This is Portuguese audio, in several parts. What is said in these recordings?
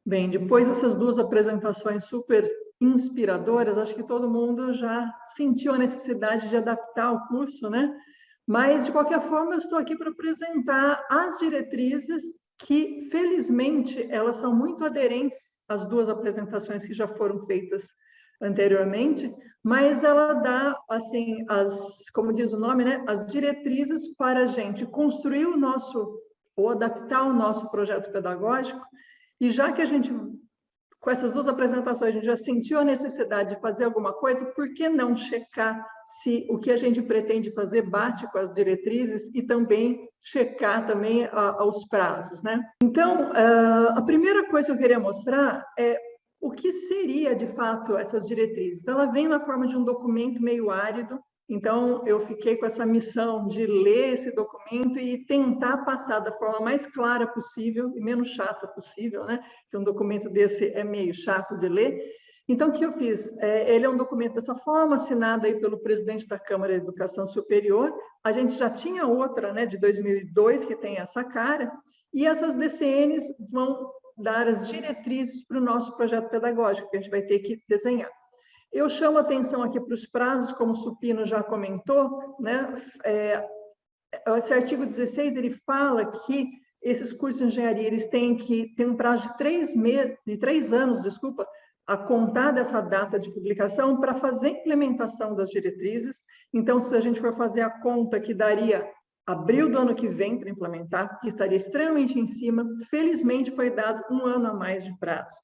Bem, depois dessas duas apresentações super inspiradoras, acho que todo mundo já sentiu a necessidade de adaptar o curso, né? Mas, de qualquer forma, eu estou aqui para apresentar as diretrizes que, felizmente, elas são muito aderentes às duas apresentações que já foram feitas anteriormente, mas ela dá, assim, como diz o nome, né? As diretrizes para a gente construir o nosso, ou adaptar o nosso projeto pedagógico. E já que a gente, com essas duas apresentações, a gente já sentiu a necessidade de fazer alguma coisa, por que não checar se o que a gente pretende fazer bate com as diretrizes e também checar também os prazos, né? Então, a primeira coisa que eu queria mostrar é o que seria, de fato, essas diretrizes. Ela vem na forma de um documento meio árido, então, eu fiquei com essa missão de ler esse documento e tentar passar da forma mais clara possível e menos chata possível, né? Que um documento desse é meio chato de ler. Então, o que eu fiz? Ele é um documento dessa forma, assinado aí pelo presidente da Câmara de Educação Superior. A gente já tinha outra, né, de 2002, que tem essa cara, e essas DCNs vão dar as diretrizes para o nosso projeto pedagógico, que a gente vai ter que desenhar. Eu chamo a atenção aqui para os prazos, como o Supino já comentou, né? Esse artigo 16, ele fala que esses cursos de engenharia, eles têm que ter um prazo de 3 anos, desculpa, a contar dessa data de publicação para fazer a implementação das diretrizes. Então, se a gente for fazer a conta que daria abril do ano que vem para implementar, que estaria extremamente em cima, felizmente foi dado 1 ano a mais de prazo.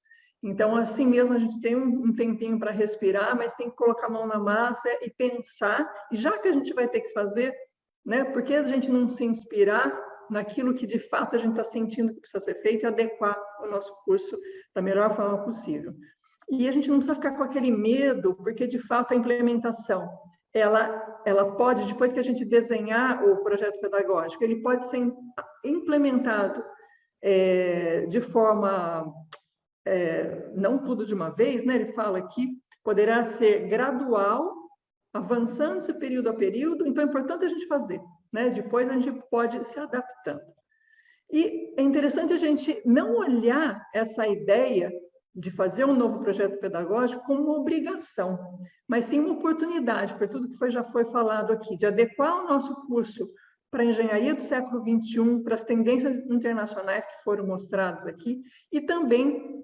Então, assim mesmo, a gente tem um tempinho para respirar, mas tem que colocar a mão na massa e pensar, e já que a gente vai ter que fazer, né, por que a gente não se inspirar naquilo que, de fato, a gente está sentindo que precisa ser feito e adequar o nosso curso da melhor forma possível. E a gente não precisa ficar com aquele medo, porque, de fato, a implementação, ela pode, depois que a gente desenhar o projeto pedagógico, ele pode ser implementado de forma não tudo de uma vez, né? Ele fala aqui, poderá ser gradual, avançando-se período a período, então é importante a gente fazer, né? Depois a gente pode se adaptando. E é interessante a gente não olhar essa ideia de fazer um novo projeto pedagógico como uma obrigação, mas sim uma oportunidade, por tudo que já foi falado aqui, de adequar o nosso curso para a engenharia do século XXI, para as tendências internacionais que foram mostradas aqui, e também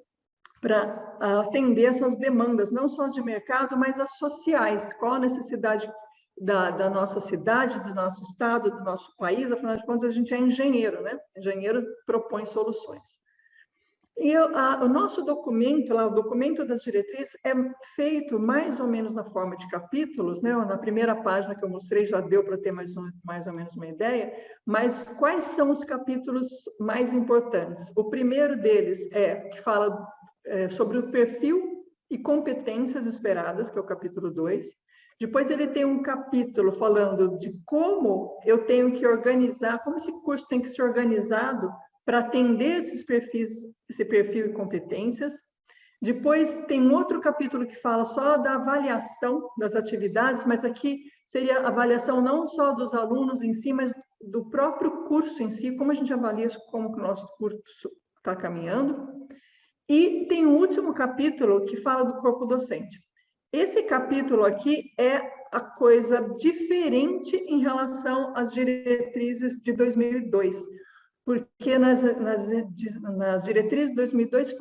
para atender essas demandas, não só as de mercado, mas as sociais. Qual a necessidade da nossa cidade, do nosso estado, do nosso país? Afinal de contas, a gente é engenheiro, né? Engenheiro propõe soluções. E o nosso documento, lá, o documento das diretrizes, é feito mais ou menos na forma de capítulos, né? Na primeira página que eu mostrei já deu para ter mais ou menos uma ideia, mas quais são os capítulos mais importantes? O primeiro deles que fala sobre o perfil e competências esperadas, que é o capítulo 2. Depois ele tem um capítulo falando de como eu tenho que organizar, como esse curso tem que ser organizado para atender esses perfis, esse perfil e competências. Depois tem outro capítulo que fala só da avaliação das atividades, mas aqui seria a avaliação não só dos alunos em si, mas do próprio curso em si, como a gente avalia como o nosso curso está caminhando. E tem o último capítulo que fala do corpo docente. Esse capítulo aqui é a coisa diferente em relação às diretrizes de 2002, porque nas diretrizes de 2002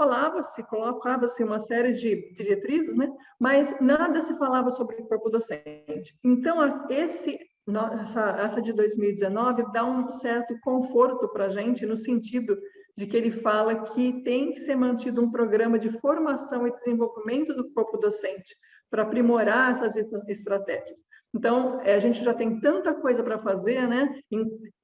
colocava-se uma série de diretrizes, né? Mas nada se falava sobre o corpo docente. Então, essa de 2019 dá um certo conforto para a gente, no sentido de que ele fala que tem que ser mantido um programa de formação e desenvolvimento do corpo docente para aprimorar essas estratégias. Então, a gente já tem tanta coisa para fazer, né?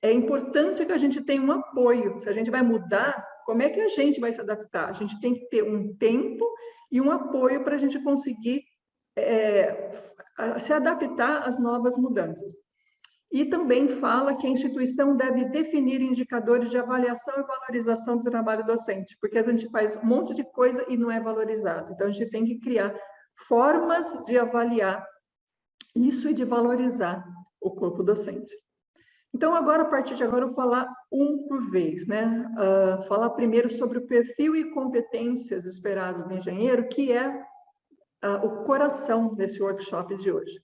É importante que a gente tenha um apoio. Se a gente vai mudar, como é que a gente vai se adaptar? A gente tem que ter um tempo e um apoio para a gente conseguir se adaptar às novas mudanças. E também fala que a instituição deve definir indicadores de avaliação e valorização do trabalho docente, porque a gente faz um monte de coisa e não é valorizado. Então, a gente tem que criar formas de avaliar isso e de valorizar o corpo docente. Então, agora, a partir de agora, eu vou falar um por vez, né? Falar primeiro sobre o perfil e competências esperados do engenheiro, que é o coração desse workshop de hoje.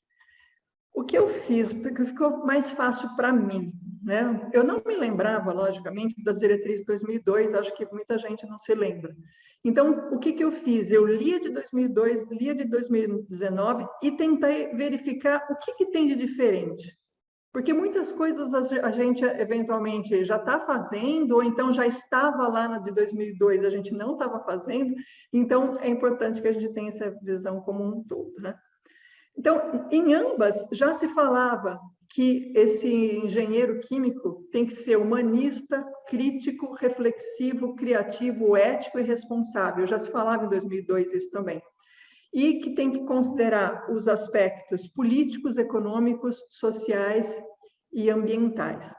O que eu fiz, porque ficou mais fácil para mim, né? Eu não me lembrava, logicamente, das diretrizes de 2002, acho que muita gente não se lembra. Então, o que eu fiz? Eu lia de 2002, lia de 2019 e tentei verificar o que tem de diferente. Porque muitas coisas a gente eventualmente já está fazendo, ou então já estava lá na de 2002, a gente não estava fazendo, então é importante que a gente tenha essa visão como um todo, né? Então, em ambas, já se falava que esse engenheiro químico tem que ser humanista, crítico, reflexivo, criativo, ético e responsável. Já se falava em 2002 isso também. E que tem que considerar os aspectos políticos, econômicos, sociais e ambientais.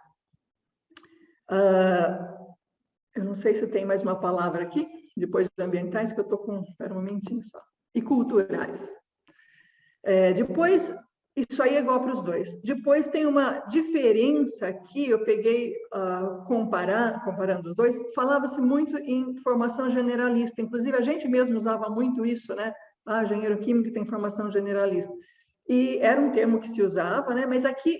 Eu não sei se tem mais uma palavra aqui, depois de ambientais, que eu estou com... Espera um momentinho só. E culturais. Depois, isso aí é igual para os dois. Depois tem uma diferença aqui, eu peguei, comparando os dois, falava-se muito em formação generalista, inclusive a gente mesmo usava muito isso, né? Engenheiro químico tem formação generalista. E era um termo que se usava, né? Mas aqui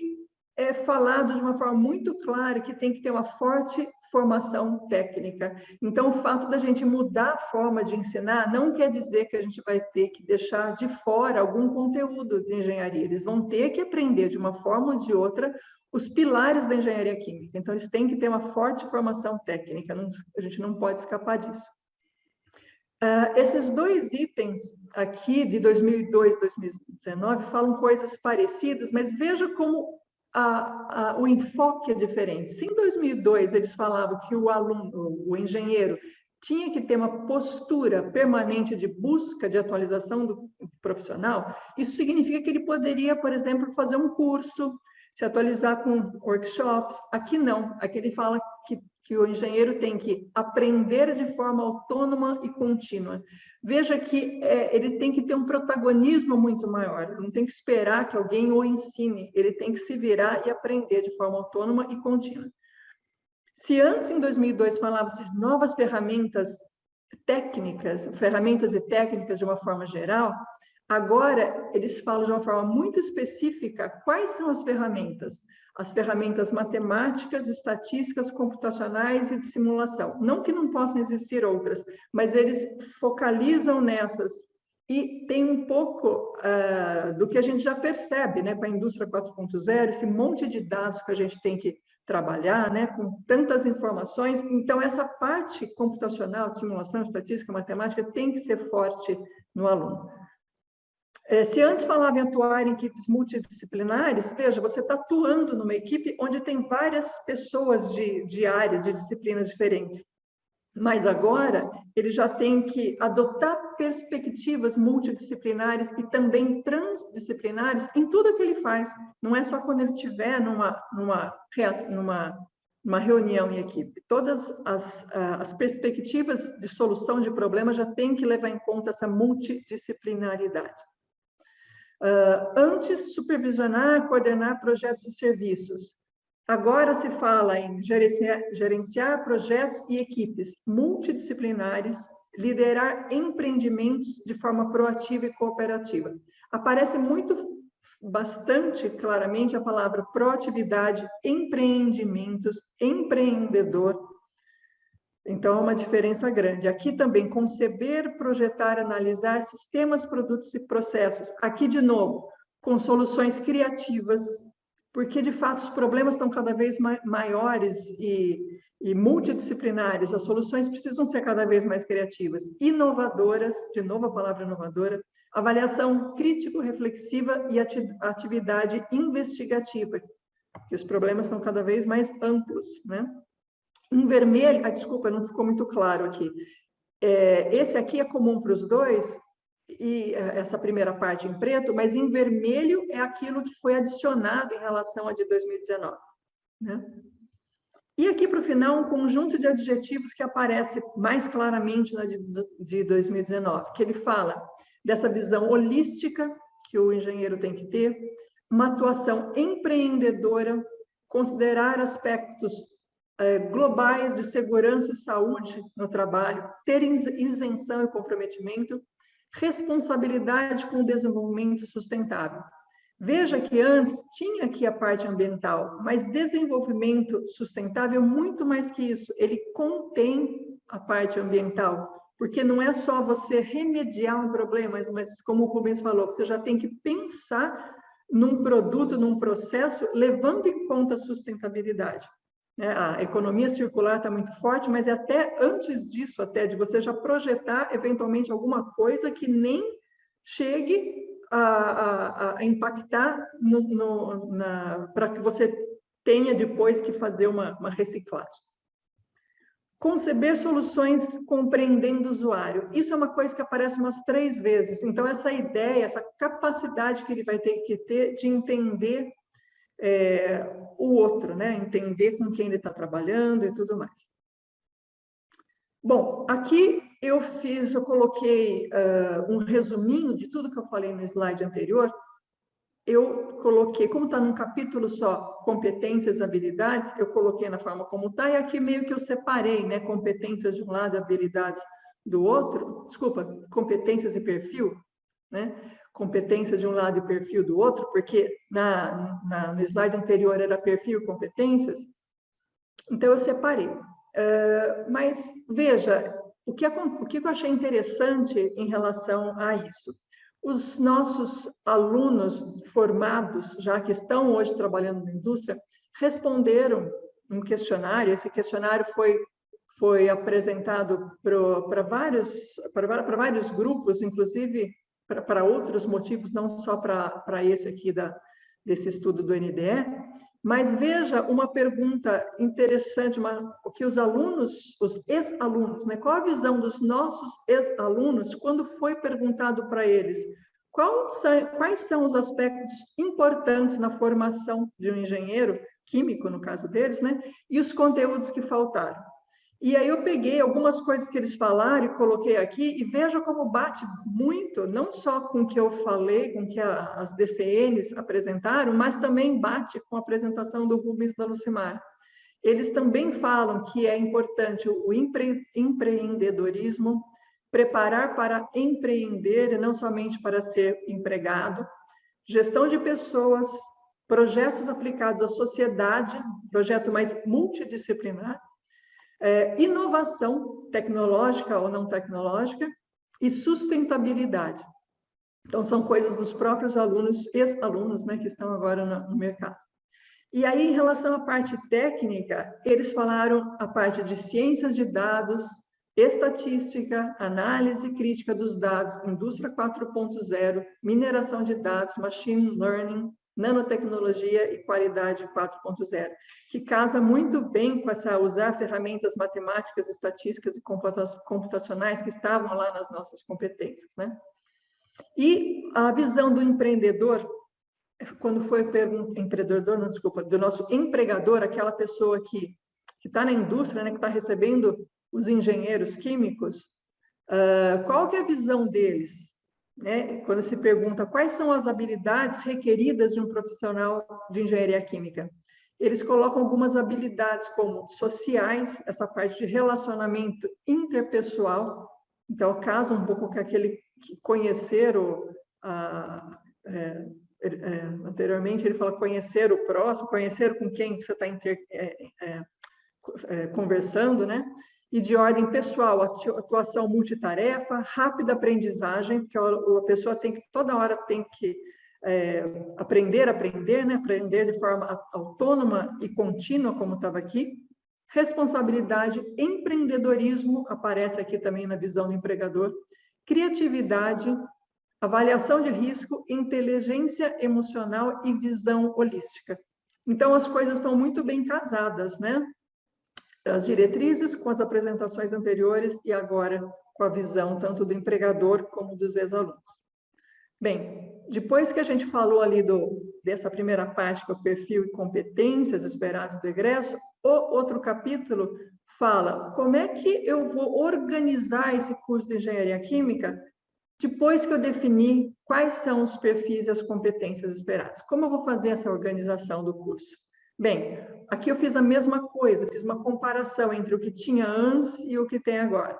é falado de uma forma muito clara que tem que ter uma forte formação técnica. Então, o fato da gente mudar a forma de ensinar não quer dizer que a gente vai ter que deixar de fora algum conteúdo de engenharia. Eles vão ter que aprender de uma forma ou de outra os pilares da engenharia química. Então, eles têm que ter uma forte formação técnica. A gente não pode escapar disso. Esses dois itens aqui, de 2002 e 2019, falam coisas parecidas, mas veja como o enfoque é diferente. Se em 2002 eles falavam que o aluno, o engenheiro, tinha que ter uma postura permanente de busca de atualização do profissional, isso significa que ele poderia, por exemplo, fazer um curso, se atualizar com workshops. Aqui não, aqui ele fala que o engenheiro tem que aprender de forma autônoma e contínua. Veja que ele tem que ter um protagonismo muito maior, ele não tem que esperar que alguém o ensine, ele tem que se virar e aprender de forma autônoma e contínua. Se antes, em 2002, falava-se de novas ferramentas técnicas, ferramentas e técnicas de uma forma geral, agora eles falam de uma forma muito específica quais são as ferramentas. As ferramentas matemáticas, estatísticas, computacionais e de simulação. Não que não possam existir outras, mas eles focalizam nessas. E tem um pouco do que a gente já percebe, né, para a indústria 4.0, esse monte de dados que a gente tem que trabalhar, né, com tantas informações. Então, essa parte computacional, simulação, estatística, matemática, tem que ser forte no aluno. Se antes falava em atuar em equipes multidisciplinares, veja, você está atuando numa equipe onde tem várias pessoas de áreas, de disciplinas diferentes. Mas agora, ele já tem que adotar perspectivas multidisciplinares e também transdisciplinares em tudo que ele faz. Não é só quando ele estiver numa reunião em equipe. Todas as perspectivas de solução de problemas já tem que levar em conta essa multidisciplinaridade. Antes, supervisionar, coordenar projetos e serviços. Agora se fala em gerenciar projetos e equipes multidisciplinares, liderar empreendimentos de forma proativa e cooperativa. Aparece bastante claramente a palavra proatividade, empreendimentos, empreendedor. Então, é uma diferença grande. Aqui também, conceber, projetar, analisar sistemas, produtos e processos. Aqui, de novo, com soluções criativas, porque, de fato, os problemas estão cada vez maiores e multidisciplinares. As soluções precisam ser cada vez mais criativas. Inovadoras, de novo a palavra inovadora, avaliação crítico-reflexiva e atividade investigativa, que os problemas estão cada vez mais amplos, né? Em vermelho, desculpa, não ficou muito claro aqui. Esse aqui é comum para os dois, e essa primeira parte em preto, mas em vermelho é aquilo que foi adicionado em relação a de 2019. Né? E aqui para o final, um conjunto de adjetivos que aparece mais claramente na de 2019, que ele fala dessa visão holística que o engenheiro tem que ter, uma atuação empreendedora, considerar aspectos globais de segurança e saúde no trabalho, ter isenção e comprometimento, responsabilidade com o desenvolvimento sustentável. Veja que antes tinha aqui a parte ambiental, mas desenvolvimento sustentável muito mais que isso. Ele contém a parte ambiental, porque não é só você remediar um problema, mas como o Rubens falou, você já tem que pensar num produto, num processo, levando em conta a sustentabilidade. A economia circular está muito forte, mas é até antes disso, até de você já projetar eventualmente alguma coisa que nem chegue a impactar para que você tenha depois que fazer uma reciclagem. Conceber soluções compreendendo o usuário. Isso é uma coisa que aparece umas 3 vezes. Então, essa ideia, essa capacidade que ele vai ter que ter de entender o outro, né? Entender com quem ele está trabalhando e tudo mais. Bom, aqui eu coloquei um resuminho de tudo que eu falei no slide anterior. Eu coloquei, como está num capítulo só, competências e habilidades, eu coloquei na forma como está, e aqui meio que eu separei, né? Competências de um lado e habilidades do outro. Desculpa, competências e perfil, né? Competências de um lado e perfil do outro, porque no slide anterior era perfil e competências, então eu separei. Mas veja, o que eu achei interessante em relação a isso? Os nossos alunos formados, já que estão hoje trabalhando na indústria, responderam um questionário. Esse questionário foi apresentado para vários grupos, inclusive para outros motivos, não só para esse aqui desse estudo do NDE, mas veja uma pergunta interessante, o que os alunos, os ex-alunos, né? Qual a visão dos nossos ex-alunos quando foi perguntado para eles quais são os aspectos importantes na formação de um engenheiro químico, no caso deles, né? E os conteúdos que faltaram. E aí eu peguei algumas coisas que eles falaram e coloquei aqui, e veja como bate muito, não só com o que eu falei, com o que as DCNs apresentaram, mas também bate com a apresentação do Rubens e da Lucimar. Eles também falam que é importante o empreendedorismo, preparar para empreender e não somente para ser empregado, gestão de pessoas, projetos aplicados à sociedade, projeto mais multidisciplinar, inovação tecnológica ou não tecnológica e sustentabilidade. Então, são coisas dos próprios alunos, ex-alunos, né, que estão agora no mercado. E aí, em relação à parte técnica, eles falaram a parte de ciências de dados, estatística, análise crítica dos dados, indústria 4.0, mineração de dados, machine learning, nanotecnologia e qualidade 4.0, que casa muito bem com usar ferramentas matemáticas, estatísticas e computacionais que estavam lá nas nossas competências, né? E a visão do empreendedor, quando foi empreendedor, não, desculpa, do nosso empregador, aquela pessoa que está na indústria, né, que está recebendo os engenheiros químicos, qual que é a visão deles? Né? Quando se pergunta quais são as habilidades requeridas de um profissional de engenharia química, eles colocam algumas habilidades como sociais, essa parte de relacionamento interpessoal. Então, caso um pouco com aquele que conheceram anteriormente, ele fala conhecer o próximo, conhecer com quem você está conversando, né? E de ordem pessoal, atuação multitarefa, rápida aprendizagem, porque a pessoa toda hora tem que aprender, né? Aprender de forma autônoma e contínua, como estava aqui. Responsabilidade, empreendedorismo, aparece aqui também na visão do empregador. Criatividade, avaliação de risco, inteligência emocional e visão holística. Então, as coisas estão muito bem casadas, né? As diretrizes com as apresentações anteriores e agora com a visão tanto do empregador como dos ex-alunos. Bem, depois que a gente falou ali dessa primeira parte, que é o perfil e competências esperadas do egresso, o outro capítulo fala como é que eu vou organizar esse curso de engenharia química depois que eu definir quais são os perfis e as competências esperadas. Como eu vou fazer essa organização do curso? Bem, aqui eu fiz a mesma coisa, fiz uma comparação entre o que tinha antes e o que tem agora.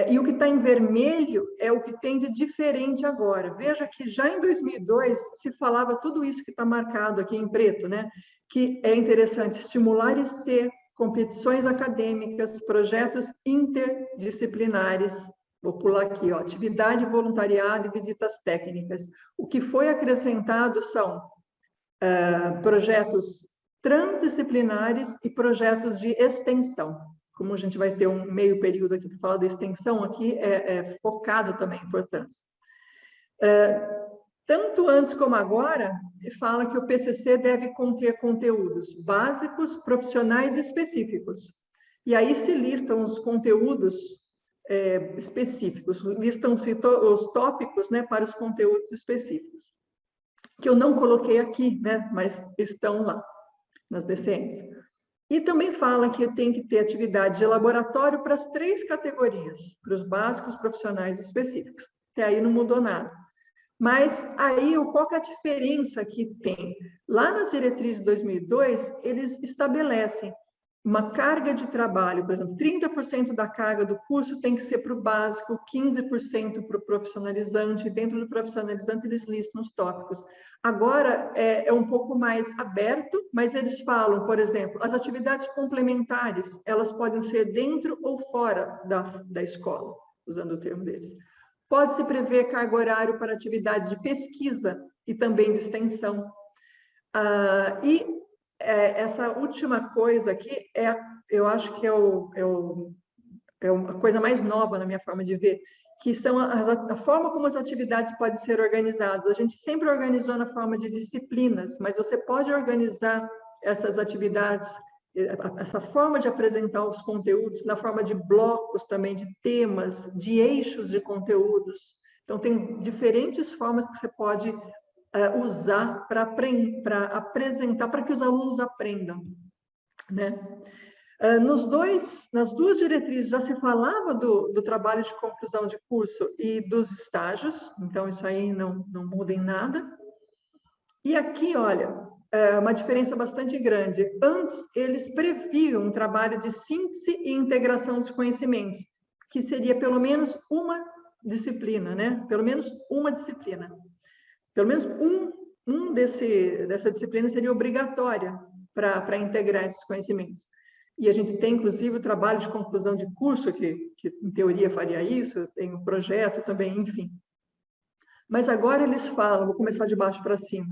E o que está em vermelho é o que tem de diferente agora. Veja que já em 2002 se falava tudo isso que está marcado aqui em preto, né? Que é interessante estimular e ser competições acadêmicas, projetos interdisciplinares. Vou pular aqui, ó, atividade, voluntariado e visitas técnicas. O que foi acrescentado são projetos transdisciplinares e projetos de extensão. Como a gente vai ter um meio período aqui para falar da extensão, aqui é focado também a importância. Tanto antes como agora, fala que o PCC deve conter conteúdos básicos, profissionais e específicos. E aí se listam os conteúdos específicos, listam-se os tópicos, né, para os conteúdos específicos, que eu não coloquei aqui, né, mas estão lá nas DCNs. E também fala que tem que ter atividade de laboratório para as 3 categorias, para os básicos, profissionais e específicos. Até aí não mudou nada. Mas aí, qual que é a diferença que tem? Lá nas diretrizes de 2002, eles estabelecem uma carga de trabalho, por exemplo, 30% da carga do curso tem que ser para o básico, 15% para o profissionalizante, dentro do profissionalizante eles listam os tópicos. Agora é um pouco mais aberto, mas eles falam, por exemplo, as atividades complementares, elas podem ser dentro ou fora da escola, usando o termo deles. Pode-se prever carga horária para atividades de pesquisa e também de extensão. Essa última coisa aqui, eu acho que é uma coisa mais nova na minha forma de ver, que são a forma como as atividades podem ser organizadas. A gente sempre organizou na forma de disciplinas, mas você pode organizar essas atividades, essa forma de apresentar os conteúdos, na forma de blocos também, de temas, de eixos de conteúdos. Então, tem diferentes formas que você pode usar para apresentar, para que os alunos aprendam, né? Nas 2 diretrizes já se falava do trabalho de conclusão de curso e dos estágios, então isso aí não muda em nada. E aqui, olha, uma diferença bastante grande. Antes, eles previam um trabalho de síntese e integração dos conhecimentos, que seria pelo menos uma disciplina, né? Pelo menos uma disciplina. Pelo menos dessa disciplina seria obrigatória para integrar esses conhecimentos. E a gente tem, inclusive, o trabalho de conclusão de curso, que em teoria faria isso, tem um projeto também, enfim. Mas agora eles falam, vou começar de baixo para cima,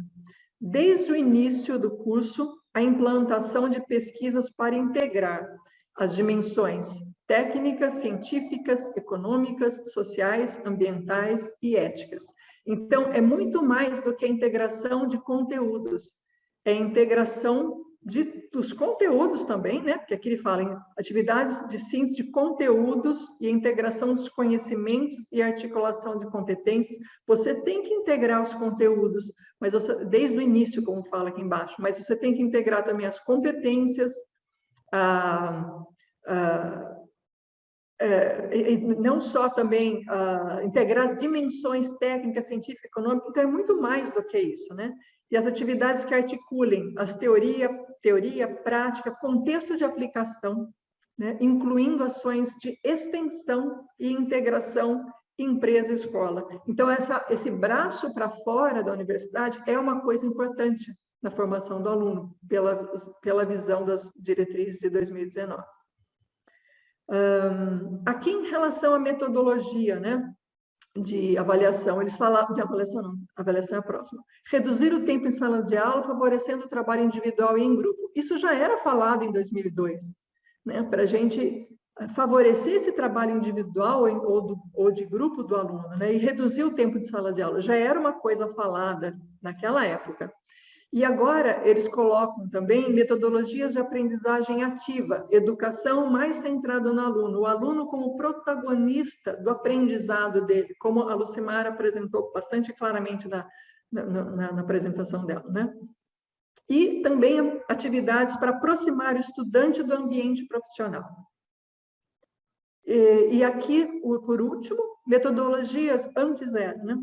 desde o início do curso, a implantação de pesquisas para integrar as dimensões técnicas, científicas, econômicas, sociais, ambientais e éticas. Então, é muito mais do que a integração de conteúdos, é a integração dos conteúdos também, né? Porque aqui ele fala em atividades de síntese de conteúdos e integração dos conhecimentos e articulação de competências. Você tem que integrar os conteúdos, mas desde o início, como fala aqui embaixo, mas você tem que integrar também as competências, e não só também integrar as dimensões técnicas, científicas, econômicas, então é muito mais do que isso, né? E as atividades que articulem as teoria, prática, contexto de aplicação, né? Incluindo ações de extensão e integração empresa-escola. Então, esse braço para fora da universidade é uma coisa importante na formação do aluno, pela visão das diretrizes de 2019. Aqui, em relação à metodologia, né, de avaliação, eles falaram, de avaliação não, avaliação é a próxima. Reduzir o tempo em sala de aula, favorecendo o trabalho individual e em grupo. Isso já era falado em 2002, né, para a gente favorecer esse trabalho individual ou de grupo do aluno, né, e reduzir o tempo de sala de aula. Já era uma coisa falada naquela época. E agora eles colocam também metodologias de aprendizagem ativa, educação mais centrada no aluno, o aluno como protagonista do aprendizado dele, como a Lucimara apresentou bastante claramente na apresentação dela, né? E também atividades para aproximar o estudante do ambiente profissional. E aqui, por último, metodologias anti-zero, né?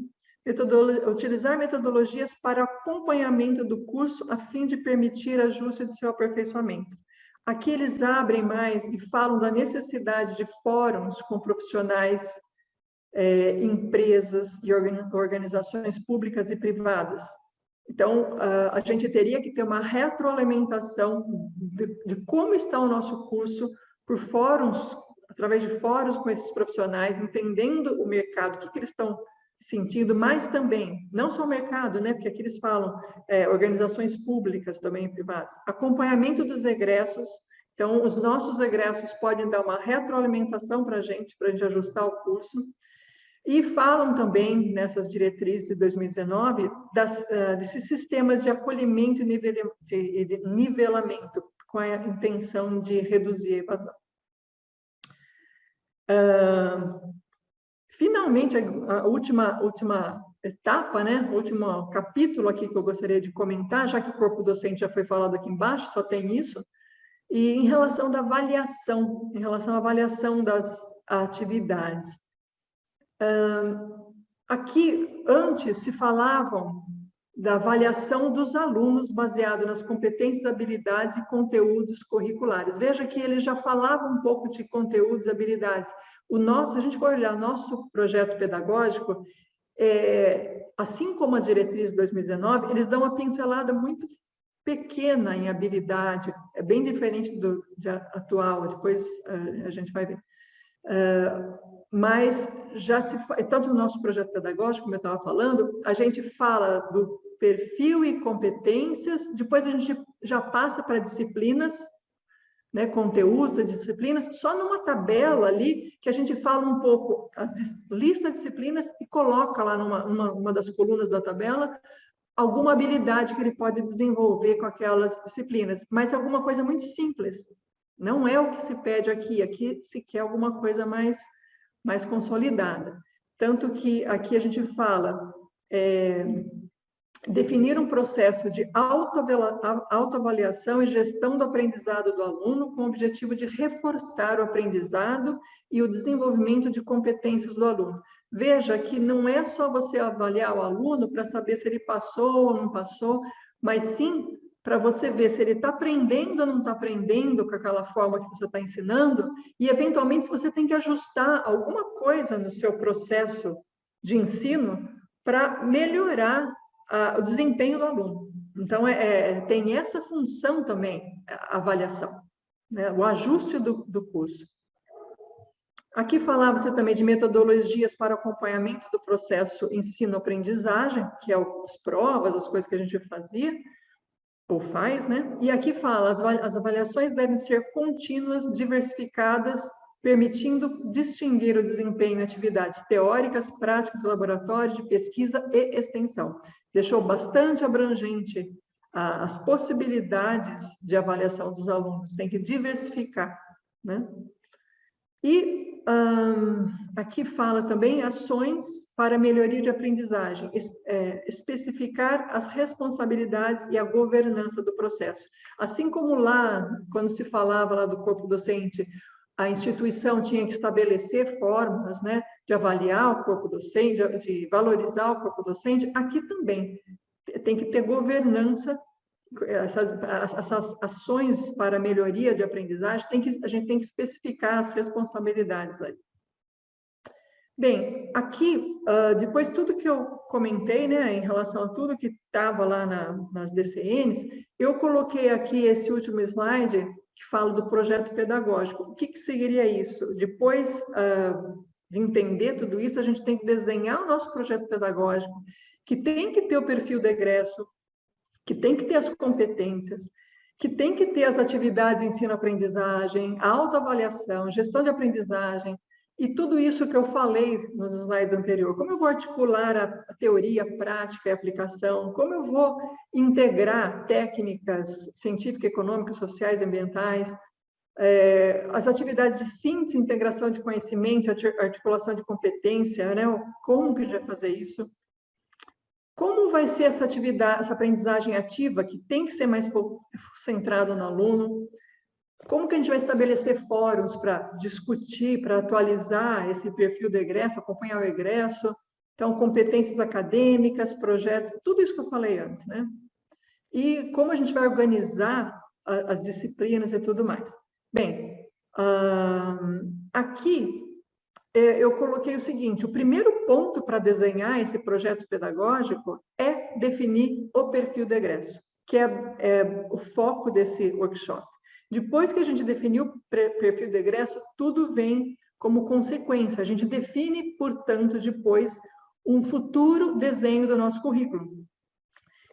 utilizar metodologias para acompanhamento do curso a fim de permitir ajuste de seu aperfeiçoamento. Aqui eles abrem mais e falam da necessidade de fóruns com profissionais, empresas e organizações públicas e privadas. Então, a gente teria que ter uma retroalimentação de como está o nosso curso por fóruns, através de fóruns com esses profissionais, entendendo o mercado, o que eles estão sentindo, mas também, não só o mercado, né? Porque aqui eles falam organizações públicas também privadas, acompanhamento dos egressos. Então, os nossos egressos podem dar uma retroalimentação para a gente ajustar o curso. E falam também, nessas diretrizes de 2019, desses sistemas de acolhimento e de nivelamento, com a intenção de reduzir a evasão. Finalmente, a última etapa, né? O último capítulo aqui que eu gostaria de comentar, já que o corpo docente já foi falado aqui embaixo, só tem isso, e em relação à avaliação das atividades. Aqui, antes, se falavam da avaliação dos alunos baseado nas competências, habilidades e conteúdos curriculares. Veja que ele já falava um pouco de conteúdos e habilidades. Se a gente for olhar nosso projeto pedagógico, assim como as diretrizes de 2019, eles dão uma pincelada muito pequena em habilidade, é bem diferente do atual, depois a gente vai ver. Mas tanto no nosso projeto pedagógico, como eu estava falando, a gente fala do perfil e competências, depois a gente já passa para disciplinas, né, conteúdos e disciplinas, só numa tabela ali que a gente fala um pouco as listas de disciplinas e coloca lá numa das colunas da tabela alguma habilidade que ele pode desenvolver com aquelas disciplinas, mas é alguma coisa muito simples. Não é o que se pede aqui se quer alguma coisa mais consolidada. Tanto que aqui a gente fala definir um processo de autoavaliação e gestão do aprendizado do aluno com o objetivo de reforçar o aprendizado e o desenvolvimento de competências do aluno. Veja que não é só você avaliar o aluno para saber se ele passou ou não passou, mas sim para você ver se ele está aprendendo ou não está aprendendo com aquela forma que você está ensinando, e, eventualmente, se você tem que ajustar alguma coisa no seu processo de ensino para melhorar o desempenho do aluno. Então, tem essa função também, a avaliação, né? O ajuste do curso. Aqui falava-se também de metodologias para acompanhamento do processo ensino-aprendizagem, que é as provas, as coisas que a gente fazia, ou faz, né? E aqui fala, as avaliações devem ser contínuas, diversificadas, permitindo distinguir o desempenho em atividades teóricas, práticas, laboratórios, de pesquisa e extensão. Deixou bastante abrangente as possibilidades de avaliação dos alunos, tem que diversificar, né? E aqui fala também ações para melhoria de aprendizagem, especificar as responsabilidades e a governança do processo. Assim como lá, quando se falava lá do corpo docente, a instituição tinha que estabelecer formas, né, de avaliar o corpo docente, de valorizar o corpo docente, aqui também tem que ter governança. Essas ações para melhoria de aprendizagem, a gente tem que especificar as responsabilidades aí. Bem, aqui, depois tudo que eu comentei, né, em relação a tudo que estava lá nas DCNs, eu coloquei aqui esse último slide que fala do projeto pedagógico. O que seria isso? Depois de entender tudo isso, a gente tem que desenhar o nosso projeto pedagógico, que tem que ter o perfil do egresso, que tem que ter as competências, que tem que ter as atividades de ensino-aprendizagem, autoavaliação, gestão de aprendizagem, e tudo isso que eu falei nos slides anteriores. Como eu vou articular a teoria, a prática e a aplicação? Como eu vou integrar técnicas científicas, econômicas, sociais e ambientais? As atividades de síntese, integração de conhecimento, articulação de competência, né? Como que a gente vai fazer isso? Como vai ser essa atividade, essa aprendizagem ativa, que tem que ser mais centrada no aluno? Como que a gente vai estabelecer fóruns para discutir, para atualizar esse perfil do egresso, acompanhar o egresso? Então, competências acadêmicas, projetos, tudo isso que eu falei antes, né? E como a gente vai organizar as disciplinas e tudo mais. Bem, aqui eu coloquei o seguinte: o primeiro ponto para desenhar esse projeto pedagógico é definir o perfil do egresso, que é o foco desse workshop. Depois que a gente definiu o perfil do egresso, tudo vem como consequência. A gente define, portanto, depois um futuro desenho do nosso currículo.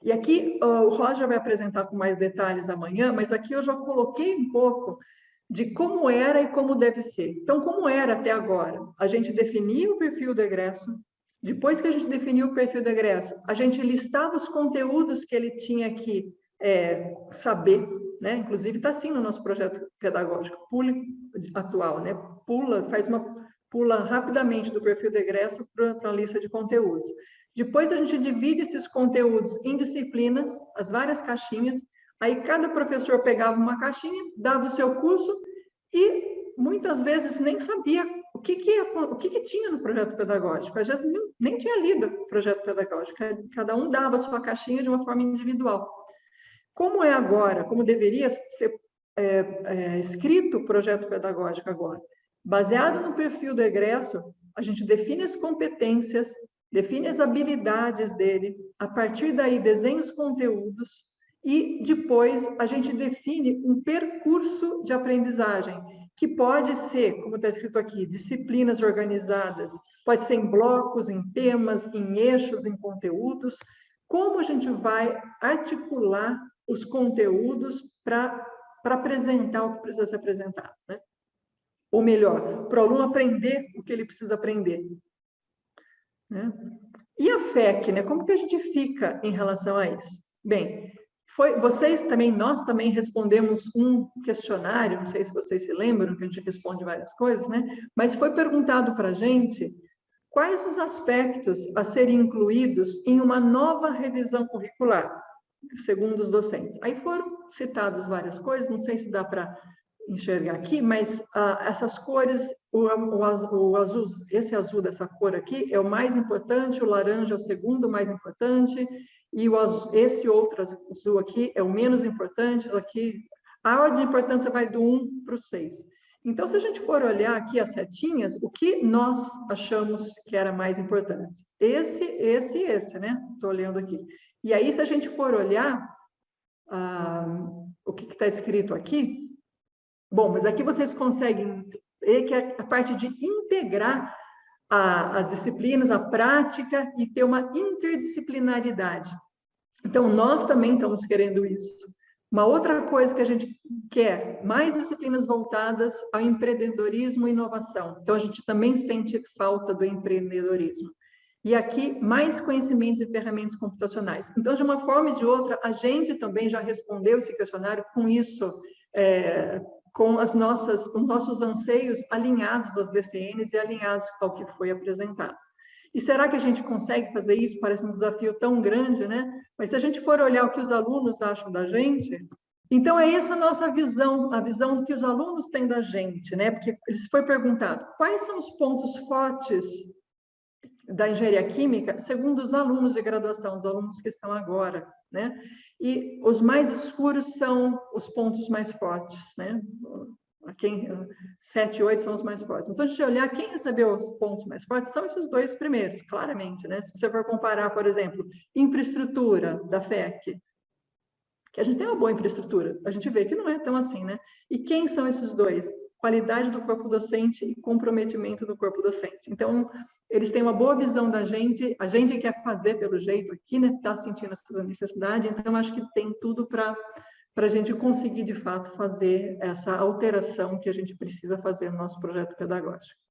E aqui o Roger vai apresentar com mais detalhes amanhã, mas aqui eu já coloquei um pouco de como era e como deve ser. Então, como era até agora? A gente definia o perfil do egresso. Depois que a gente definiu o perfil do egresso, a gente listava os conteúdos que ele tinha que saber, né? Inclusive está assim no nosso projeto pedagógico atual, né? Pula rapidamente do perfil do egresso para a lista de conteúdos. Depois a gente divide esses conteúdos em disciplinas, as várias caixinhas. Aí cada professor pegava uma caixinha, dava o seu curso e muitas vezes nem sabia o que tinha no projeto pedagógico. Às vezes nem tinha lido o projeto pedagógico. Cada um dava a sua caixinha de uma forma individual. Como é agora, como deveria ser escrito o projeto pedagógico agora? Baseado no perfil do egresso, a gente define as competências, define as habilidades dele, a partir daí desenha os conteúdos e depois a gente define um percurso de aprendizagem, que pode ser, como está escrito aqui, disciplinas organizadas, pode ser em blocos, em temas, em eixos, em conteúdos. Como a gente vai articular os conteúdos para apresentar o que precisa ser apresentado, né? Ou melhor, para o aluno aprender o que ele precisa aprender, né? E a FEC, né? Como que a gente fica em relação a isso? Bem, nós também respondemos um questionário, não sei se vocês se lembram, que a gente responde várias coisas, né? Mas foi perguntado para a gente quais os aspectos a serem incluídos em uma nova revisão curricular, segundo os docentes. Aí foram citadas várias coisas, não sei se dá para enxergar aqui, mas essas cores, o azul, esse azul dessa cor aqui é o mais importante, o laranja é o segundo mais importante, e esse outro azul aqui é o menos importante. Aqui, a ordem de importância vai do 1 para o 6. Então, se a gente for olhar aqui as setinhas, o que nós achamos que era mais importante? Esse, né? Estou olhando aqui. E aí, se a gente for olhar o que está escrito aqui, bom, mas aqui vocês conseguem ver que é a parte de integrar as disciplinas, a prática e ter uma interdisciplinaridade. Então, nós também estamos querendo isso. Uma outra coisa que a gente quer, mais disciplinas voltadas ao empreendedorismo e inovação. Então, a gente também sente falta do empreendedorismo. E aqui, mais conhecimentos e ferramentas computacionais. Então, de uma forma ou de outra, a gente também já respondeu esse questionário com isso, com os nossos anseios alinhados às DCNs e alinhados ao que foi apresentado. E será que a gente consegue fazer isso? Parece um desafio tão grande, né? Mas se a gente for olhar o que os alunos acham da gente, então é essa a nossa visão, a visão do que os alunos têm da gente, né? Porque eles foi perguntado, quais são os pontos fortes da engenharia química, segundo os alunos de graduação, os alunos que estão agora, né? E os mais escuros são os pontos mais fortes, né? 7 e 8 são os mais fortes. Então, a gente olhar quem recebeu os pontos mais fortes, são esses dois primeiros, claramente, né? Se você for comparar, por exemplo, infraestrutura da FEC, que a gente tem uma boa infraestrutura, a gente vê que não é tão assim, né? E quem são esses dois? Qualidade do corpo docente e comprometimento do corpo docente. Então, eles têm uma boa visão da gente, a gente quer fazer pelo jeito aqui, né? Está sentindo essa necessidade, então acho que tem tudo para a gente conseguir, de fato, fazer essa alteração que a gente precisa fazer no nosso projeto pedagógico.